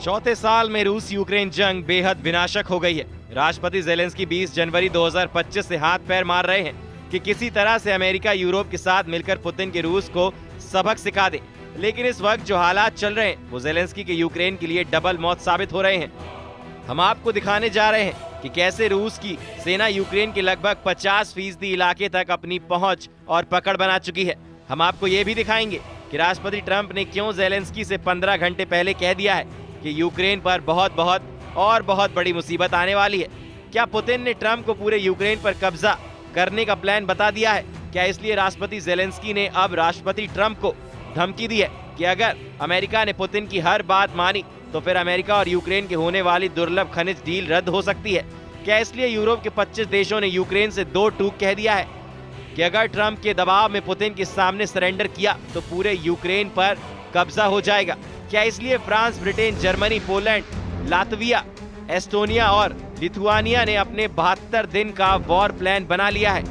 चौथे साल में रूस यूक्रेन जंग बेहद विनाशक हो गई है। राष्ट्रपति ज़ेलेंस्की 20 जनवरी 2025 से हाथ पैर मार रहे हैं कि किसी तरह से अमेरिका यूरोप के साथ मिलकर पुतिन के रूस को सबक सिखा दे। लेकिन इस वक्त जो हालात चल रहे हैं वो ज़ेलेंस्की के यूक्रेन के लिए डबल मौत साबित हो रहे हैं। हम आपको दिखाने जा रहे हैं कि कैसे रूस की सेना यूक्रेन के लगभग 50% इलाके तक अपनी पहुंच और पकड़ बना चुकी है। हम आपको ये भी दिखाएंगे कि राष्ट्रपति ट्रंप ने क्यों ज़ेलेंस्की से 15 घंटे पहले कह दिया है कि यूक्रेन पर बहुत बड़ी मुसीबत आने वाली है। क्या पुतिन ने ट्रंप को पूरे यूक्रेन पर कब्जा करने का प्लान बता दिया है? क्या इसलिए राष्ट्रपति ज़ेलेंस्की ने अब राष्ट्रपति ट्रंप को धमकी दी है कि अगर अमेरिका ने पुतिन की हर बात मानी तो फिर अमेरिका और यूक्रेन के होने वाली दुर्लभ खनिज डील रद्द हो सकती है? क्या इसलिए यूरोप के 25 देशों ने यूक्रेन से दो टूक कह दिया है कि अगर ट्रंप के दबाव में पुतिन के सामने सरेंडर किया तो पूरे यूक्रेन पर कब्जा हो जाएगा? क्या इसलिए France, Britain, Germany, Poland, Latvia, Estonia और लिथुआनिया ने अपने 72 दिन का वॉर प्लान बना लिया है?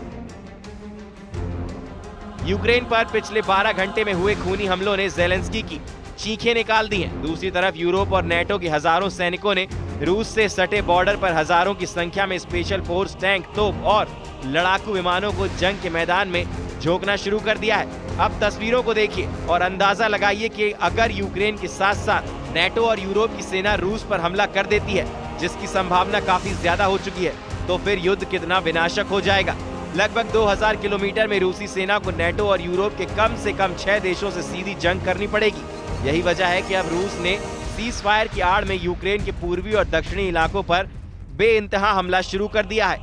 यूक्रेन पर पिछले 12 घंटे में हुए खूनी हमलों ने ज़ेलेंस्की की चीखें निकाल दी हैं। दूसरी तरफ यूरोप और नेटो के हजारों सैनिकों ने रूस से सटे बॉर्डर पर हजारों की संख्या में स्पेशल फोर्स, टैंक, तोप और लड़ाकू विमानों को जंग के मैदान में झोंकना शुरू कर दिया है। अब तस्वीरों को देखिए और अंदाजा लगाइए कि अगर यूक्रेन के साथ साथ नेटो और यूरोप की सेना रूस पर हमला कर देती है, जिसकी संभावना काफी ज्यादा हो चुकी है, तो फिर युद्ध कितना विनाशक हो जाएगा। लगभग 2000 किलोमीटर में रूसी सेना को नेटो और यूरोप के कम से कम 6 देशों से सीधी जंग करनी पड़ेगी। यही वजह है कि अब रूस ने सीज फायर की आड़ में यूक्रेन के पूर्वी और दक्षिणी इलाकों पर बेइंतहा हमला शुरू कर दिया है।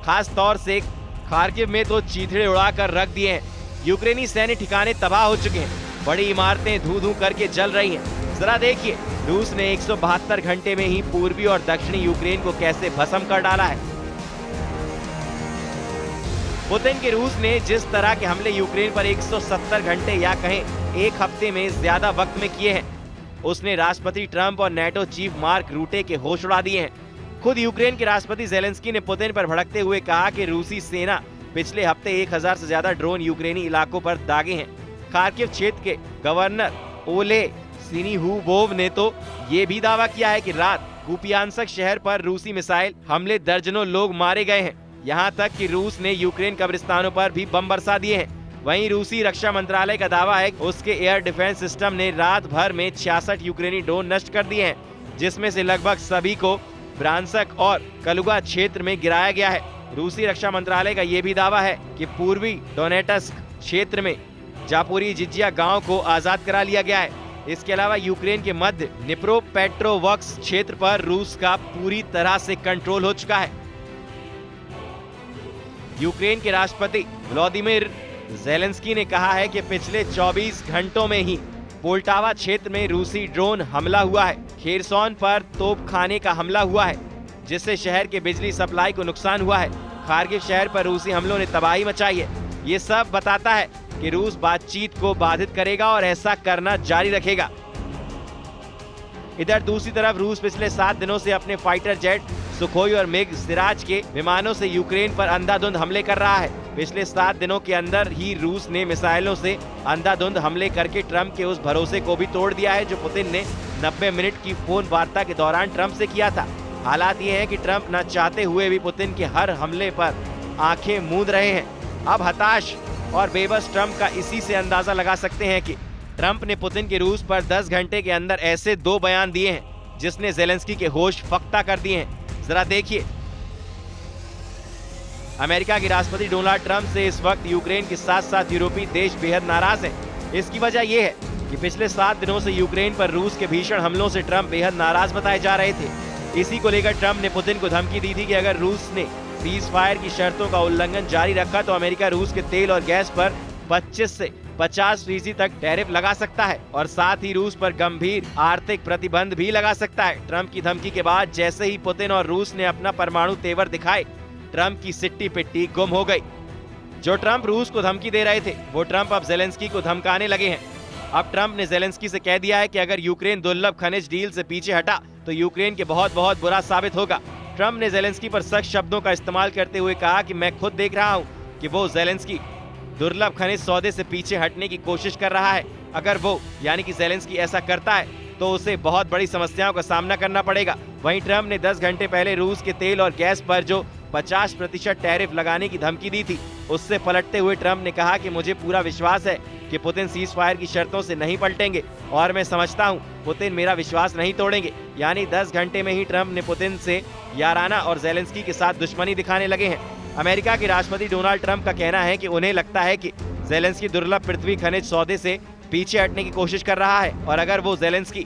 खास तौर से खार्किव में तो चीथड़े उड़ाकर रख दिए हैं। यूक्रेनी सैन्य ठिकाने तबाह हो चुके हैं। बड़ी इमारतें धू-धू करके जल रही हैं। जरा देखिए रूस ने 172 घंटे में ही पूर्वी और दक्षिणी यूक्रेन को कैसे भस्म कर डाला है। पुतिन के रूस ने जिस तरह के हमले यूक्रेन पर 170 घंटे या कहें एक हफ्ते में ज्यादा वक्त में किए हैं, उसने राष्ट्रपति ट्रंप और नेटो चीफ मार्क रूटे के होश उड़ा दिए हैं। खुद यूक्रेन के राष्ट्रपति ज़ेलेंस्की ने पुतिन पर भड़कते हुए कहा कि रूसी सेना पिछले हफ्ते 1000 से ज्यादा ड्रोन यूक्रेनी इलाकों पर दागे हैं। खार्किव क्षेत्र के गवर्नर ओले सिनिहुबोव ने तो ये भी दावा किया है कि रात कुपियांस्क शहर पर रूसी मिसाइल हमले दर्जनों लोग मारे गए हैं। यहाँ तक कि रूस ने यूक्रेन कब्रिस्तानों पर भी बम बरसा दिए हैं। वहीं रूसी रक्षा मंत्रालय का दावा है कि उसके एयर डिफेंस सिस्टम ने रात भर में 66 यूक्रेनी ड्रोन नष्ट कर दिए हैं, जिसमें से लगभग सभी को ब्रांसक और कलुगा क्षेत्र में गिराया गया है। रूसी रक्षा मंत्रालय का ये भी दावा है कि पूर्वी डोनेट्स्क क्षेत्र में जापोरिजिया गांव को आजाद करा लिया गया है। इसके अलावा यूक्रेन के मध्य निप्रोपेट्रोवस्क क्षेत्र पर रूस का पूरी तरह से कंट्रोल हो चुका है। यूक्रेन के राष्ट्रपति व्लादिमीर ज़ेलेंस्की ने कहा है कि पिछले 24 घंटों में ही पोल्टावा क्षेत्र में रूसी ड्रोन हमला हुआ है। खेरसोन पर तोपखाने का हमला हुआ है, जिससे शहर के बिजली सप्लाई को नुकसान हुआ है। खार्किव शहर पर रूसी हमलों ने तबाही मचाई है। ये सब बताता है कि रूस बातचीत को बाधित करेगा और ऐसा करना जारी रखेगा। इधर दूसरी तरफ रूस पिछले 7 दिनों से अपने फाइटर जेट सुखोई और मिग सिराज के विमानों से यूक्रेन पर अंधाधुंध हमले कर रहा है। पिछले 7 दिनों के अंदर ही रूस ने मिसाइलों से अंधाधुंध हमले करके ट्रंप के उस भरोसे को भी तोड़ दिया है जो पुतिन ने 90 मिनट की फोन वार्ता के दौरान ट्रंप से किया था। हालात ये है कि ट्रंप न चाहते हुए भी पुतिन के हर हमले पर आंखें मूंद रहे हैं। अब हताश और बेबस ट्रंप का इसी से अंदाजा लगा सकते हैं कि ट्रंप ने पुतिन के रूस पर 10 घंटे के अंदर ऐसे 2 बयान दिए हैं जिसने ज़ेलेंस्की के होश फख्ता कर दिए हैं। जरा देखिए। अमेरिका के राष्ट्रपति डोनाल्ड ट्रंप से इस वक्त यूक्रेन के साथ साथ यूरोपीय देश बेहद नाराज हैं। इसकी वजह यह है कि पिछले 7 दिनों से यूक्रेन पर रूस के भीषण हमलों से ट्रंप बेहद नाराज बताए जा रहे थे। इसी को लेकर ट्रंप ने पुतिन को धमकी दी थी कि अगर रूस ने सीज फायर की शर्तों का उल्लंघन जारी रखा तो अमेरिका रूस के तेल और गैस पर 25 से 50% तक टैरिफ लगा सकता है और साथ ही रूस पर गंभीर आर्थिक प्रतिबंध भी लगा सकता है। ट्रंप की धमकी के बाद जैसे ही पुतिन और रूस ने अपना परमाणु तेवर दिखाए, ट्रंप की सिट्टी पिट्टी गुम हो गई। जो ट्रंप रूस को धमकी दे रहे थे वो ट्रंप अब ज़ेलेंस्की को धमकाने लगे हैं। अब ट्रंप ने ज़ेलेंस्की से कह दिया है कि अगर यूक्रेन दुर्लभ खनिज डील से पीछे हटा तो यूक्रेन के बहुत बुरा साबित होगा। ट्रंप ने ज़ेलेंस्की पर सख्त शब्दों का इस्तेमाल करते हुए कहा कि मैं खुद देख रहा हूं कि वो ज़ेलेंस्की दुर्लभ खनिज सौदे से पीछे हटने की कोशिश कर रहा है। अगर वो यानी कि ज़ेलेंस्की ऐसा करता है तो उसे बहुत बड़ी समस्याओं का सामना करना पड़ेगा। वहीं ट्रंप ने 10 घंटे पहले रूस के तेल और गैस पर जो 50% टैरिफ लगाने की धमकी दी थी, उससे पलटते हुए ट्रंप ने कहा कि मुझे पूरा विश्वास है कि पुतिन सीज फायर की शर्तों से नहीं पलटेंगे और मैं समझता हूं पुतिन मेरा विश्वास नहीं तोड़ेंगे। यानी 10 घंटे में ही ट्रंप ने पुतिन से याराना और ज़ेलेंस्की के साथ दुश्मनी दिखाने लगे हैं। अमेरिका के राष्ट्रपति डोनाल्ड ट्रंप का कहना है कि उन्हें लगता है कि ज़ेलेंस्की दुर्लभ पृथ्वी खनिज सौदे से पीछे हटने की कोशिश कर रहा है और अगर वो ज़ेलेंस्की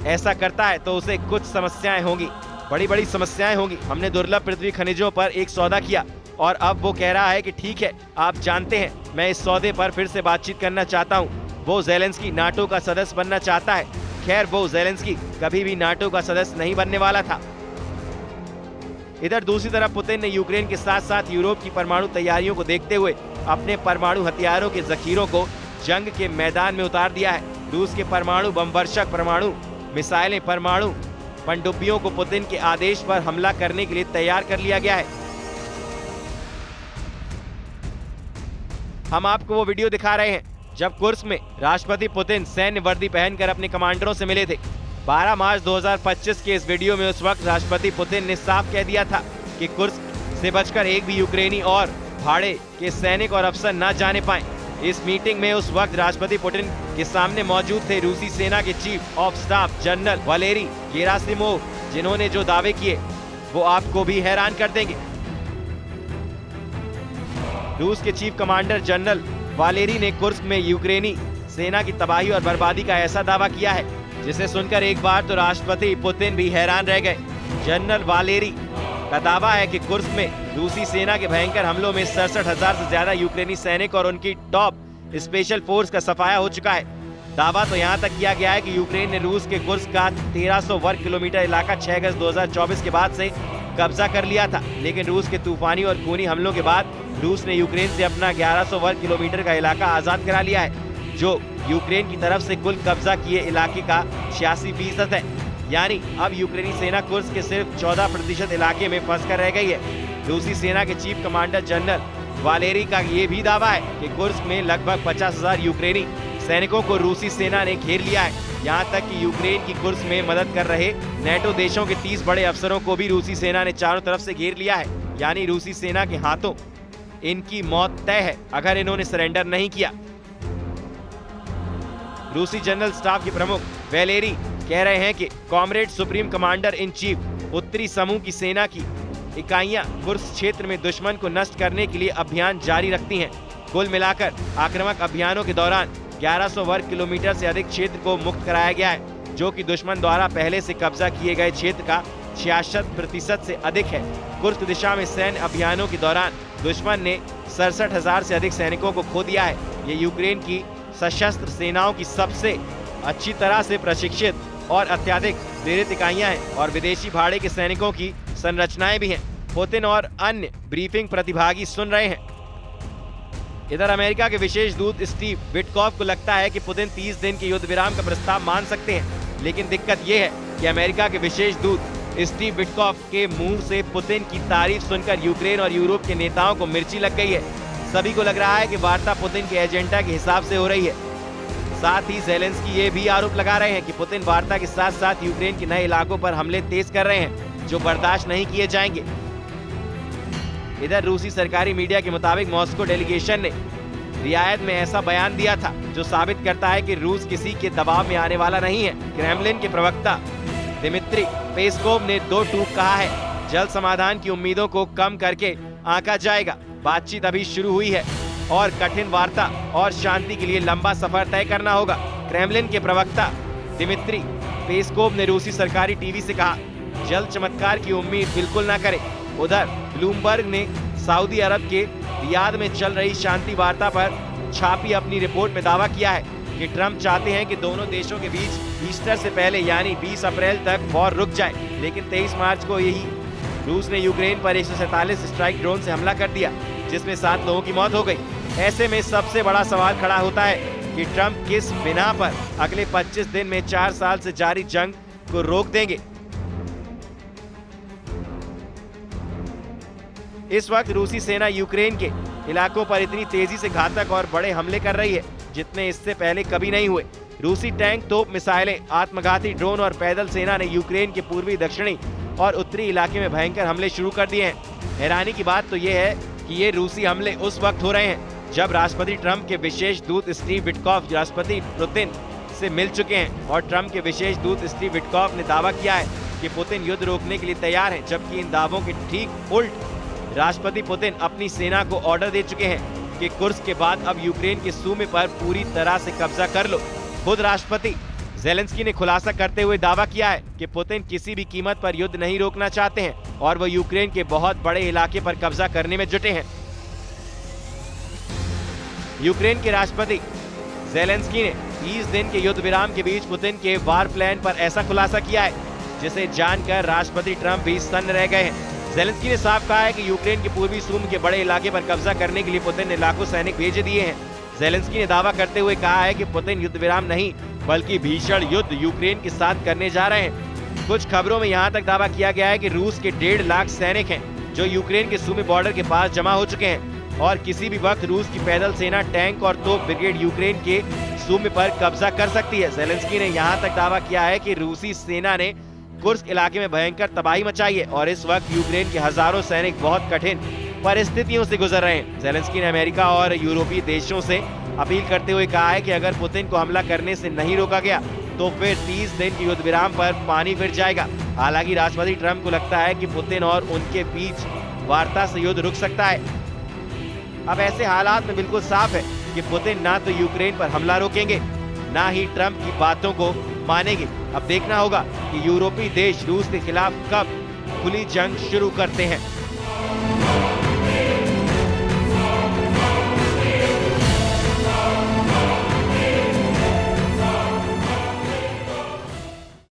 ऐसा करता है तो उसे कुछ समस्याएं होंगी, बड़ी समस्याएं होंगी। हमने दुर्लभ पृथ्वी खनिजों पर एक सौदा किया और अब वो कह रहा है कि ठीक है, आप जानते हैं मैं इस सौदे पर फिर से बातचीत करना चाहता हूँ। वो ज़ेलेंस्की नाटो का सदस्य बनना चाहता है। खैर, वो ज़ेलेंस्की कभी भी नाटो का सदस्य नहीं बनने वाला था। इधर दूसरी तरफ पुतिन ने यूक्रेन के साथ साथ यूरोप की परमाणु तैयारियों को देखते हुए अपने परमाणु हथियारों के जखीरों को जंग के मैदान में उतार दिया है। रूस के परमाणु बमवर्षक, परमाणु मिसाइलें, परमाणु पनडुब्बियों को पुतिन के आदेश पर हमला करने के लिए तैयार कर लिया गया है। हम आपको वो वीडियो दिखा रहे हैं जब कुर्स्क में राष्ट्रपति पुतिन सैन्य वर्दी पहनकर अपने कमांडरों से मिले थे। 12 मार्च 2025 के इस वीडियो में उस वक्त राष्ट्रपति पुतिन ने साफ कह दिया था कि कुर्स्क से बचकर एक भी यूक्रेनी और भाड़े के सैनिक और अफसर न जाने पाए। इस मीटिंग में उस वक्त राष्ट्रपति पुतिन के सामने मौजूद थे रूसी सेना के chief of staff general Valery Gerasimov, जिन्होंने जो दावे किए वो आपको भी हैरान कर देंगे। रूस के चीफ कमांडर जनरल वालेरी ने कुर्स्क में यूक्रेनी सेना की तबाही और बर्बादी का ऐसा दावा किया है जिसे सुनकर एक बार तो राष्ट्रपति पुतिन भी हैरान रह गए। जनरल वालेरी का दावा है कि कुर्स्क में रूसी सेना के भयंकर हमलों में 67,000 से ज्यादा यूक्रेनी सैनिक और उनकी टॉप स्पेशल फोर्स का सफाया हो चुका है। दावा तो यहाँ तक किया गया है कि यूक्रेन ने रूस के कुर्स्क का 1300 वर्ग किलोमीटर इलाका 6 अगस्त 2024 के बाद से कब्जा कर लिया था, लेकिन रूस के तूफानी और खूनी हमलों के बाद रूस ने यूक्रेन से अपना 1100 वर्ग किलोमीटर का इलाका आजाद करा लिया है, जो यूक्रेन की तरफ से कुल कब्जा किए इलाके का 86% है। यानी अब यूक्रेनी सेना कुर्स्क के सिर्फ 14% इलाके में फंसकर रह गई है। रूसी सेना के चीफ कमांडर जनरल वालेरी का ये भी दावा है कि कुर्स्क में लगभग 50,000 यूक्रेनी सैनिकों को रूसी सेना ने घेर लिया है। यहाँ तक कि यूक्रेन की कुर्स्क में मदद कर रहे नेटो देशों के 30 बड़े अफसरों को भी रूसी सेना ने चारों तरफ से घेर लिया है। यानी रूसी सेना के हाथों इनकी मौत तय है अगर इन्होंने सरेंडर नहीं किया। रूसी जनरल स्टाफ के प्रमुख वालेरी कह रहे हैं कि comrade supreme commander in chief उत्तरी समूह की सेना की इकाइयां कुर्स्क क्षेत्र में दुश्मन को नष्ट करने के लिए अभियान जारी रखती हैं। कुल मिलाकर आक्रामक अभियानों के दौरान 1100 वर्ग किलोमीटर से अधिक क्षेत्र को मुक्त कराया गया है, जो कि दुश्मन द्वारा पहले से कब्जा किए गए क्षेत्र का 66% से अधिक है। कुर्स्क दिशा में सैन्य अभियानों के दौरान दुश्मन ने 67,000 से अधिक सैनिकों को खो दिया है। ये यूक्रेन की सशस्त्र सेनाओं की सबसे अच्छी तरह से प्रशिक्षित और अत्यधिक प्रेरित इकाइयां हैं और विदेशी भाड़े के सैनिकों की संरचनाएं भी हैं। पुतिन और अन्य ब्रीफिंग प्रतिभागी सुन रहे हैं। इधर अमेरिका के विशेष दूत स्टीव विटकॉफ को लगता है कि पुतिन 30 दिन के युद्ध विराम का प्रस्ताव मान सकते हैं, लेकिन दिक्कत यह है कि अमेरिका के विशेष दूत स्टीव विटकॉफ के मुंह से पुतिन की तारीफ सुनकर यूक्रेन और यूरोप के नेताओं को मिर्ची लग गई है। सभी को लग रहा है कि वार्ता पुतिन के एजेंडा के हिसाब से हो रही है। साथ ही ज़ेलेंस्की ये भी आरोप लगा रहे हैं कि पुतिन वार्ता के साथ साथ यूक्रेन के नए इलाकों पर हमले तेज कर रहे हैं, जो बर्दाश्त नहीं किए जाएंगे। इधर रूसी सरकारी मीडिया के मुताबिक मॉस्को डेलीगेशन ने रियायत में ऐसा बयान दिया था जो साबित करता है कि रूस किसी के दबाव में आने वाला नहीं है। क्रेमलिन के प्रवक्ता दिमित्री पेस्कोव ने 2 टूक कहा है, जल्द समाधान की उम्मीदों को कम करके आंका जाएगा। बातचीत अभी शुरू हुई है और कठिन वार्ता और शांति के लिए लंबा सफर तय करना होगा। क्रेमलिन के प्रवक्ता दिमित्री पेस्कोव ने रूसी सरकारी टीवी से कहा, जल्द चमत्कार की उम्मीद बिल्कुल न करें। उधर ब्लूमबर्ग ने सऊदी अरब के रियाद में चल रही शांति वार्ता पर छापी अपनी रिपोर्ट में दावा किया है कि ट्रंप चाहते हैं कि दोनों देशों के बीच ईस्टर से पहले यानी 20 अप्रैल तक वॉर रुक जाए, लेकिन 23 मार्च को यही रूस ने यूक्रेन पर 147 स्ट्राइक ड्रोन से हमला कर दिया, जिसमें 7 लोगों की मौत हो गई। ऐसे में सबसे बड़ा सवाल खड़ा होता है कि ट्रंप किस बिना पर अगले 25 दिन में 4 साल से जारी जंग को रोक देंगे। इस वक्त रूसी सेना यूक्रेन के इलाकों पर इतनी तेजी से घातक और बड़े हमले कर रही है जितने इससे पहले कभी नहीं हुए। रूसी टैंक, तोप, मिसाइलें, आत्मघाती ड्रोन और पैदल सेना ने यूक्रेन के पूर्वी, दक्षिणी और उत्तरी इलाके में भयंकर हमले शुरू कर दिए हैं। हैरानी की बात तो ये है कि ये रूसी हमले उस वक्त हो रहे हैं जब राष्ट्रपति ट्रंप के विशेष दूत स्टीव विटकॉफ राष्ट्रपति पुतिन से मिल चुके हैं और ट्रंप के विशेष दूत स्टीव विटकॉफ ने दावा किया है कि पुतिन युद्ध रोकने के लिए तैयार हैं, जबकि इन दावों के ठीक उल्ट राष्ट्रपति पुतिन अपनी सेना को ऑर्डर दे चुके हैं कि कुर्स्क के बाद अब यूक्रेन के सूमे पर पूरी तरह से कब्जा कर लो। खुद राष्ट्रपति ज़ेलेंस्की ने खुलासा करते हुए दावा किया है कि पुतिन किसी भी कीमत पर युद्ध नहीं रोकना चाहते हैं और वो यूक्रेन के बहुत बड़े इलाके पर कब्जा करने में जुटे हैं। यूक्रेन के राष्ट्रपति ज़ेलेंस्की ने 30 दिन के युद्ध विराम के बीच पुतिन के वार प्लान पर ऐसा खुलासा किया है जिसे जानकर राष्ट्रपति ट्रंप भी सन्न रह गए हैं। ज़ेलेंस्की ने साफ कहा है कि यूक्रेन के पूर्वी सूम के बड़े इलाके पर कब्जा करने के लिए पुतिन ने लाखों सैनिक भेज दिए हैं। ज़ेलेंस्की ने दावा करते हुए कहा है कि पुतिन युद्ध विराम नहीं बल्कि भीषण युद्ध यूक्रेन के साथ करने जा रहे हैं। कुछ खबरों में यहाँ तक दावा किया गया है कि रूस के 1.5 लाख सैनिक हैं जो यूक्रेन के सूमी बॉर्डर के पास जमा हो चुके हैं और किसी भी वक्त रूस की पैदल सेना, टैंक और तोप ब्रिगेड यूक्रेन के सूमे पर कब्जा कर सकती है। ज़ेलेंस्की ने यहाँ तक दावा किया है कि रूसी सेना ने कुर्स्क इलाके में भयंकर तबाही मचाई है और इस वक्त यूक्रेन के हजारों सैनिक बहुत कठिन परिस्थितियों से गुजर रहे हैं। ज़ेलेंस्की ने अमेरिका और यूरोपीय देशों से अपील करते हुए कहा है कि अगर पुतिन को हमला करने से नहीं रोका गया तो फिर 30 दिन के युद्ध विराम पर पानी फिर जाएगा। हालांकि राष्ट्रपति ट्रंप को लगता है कि पुतिन और उनके बीच वार्ता से युद्ध रुक सकता है। अब ऐसे हालात में बिल्कुल साफ है कि पुतिन ना तो यूक्रेन पर हमला रोकेंगे ना ही ट्रंप की बातों को मानेंगे। अब देखना होगा कि यूरोपीय देश रूस के खिलाफ कब खुली जंग शुरू करते हैं।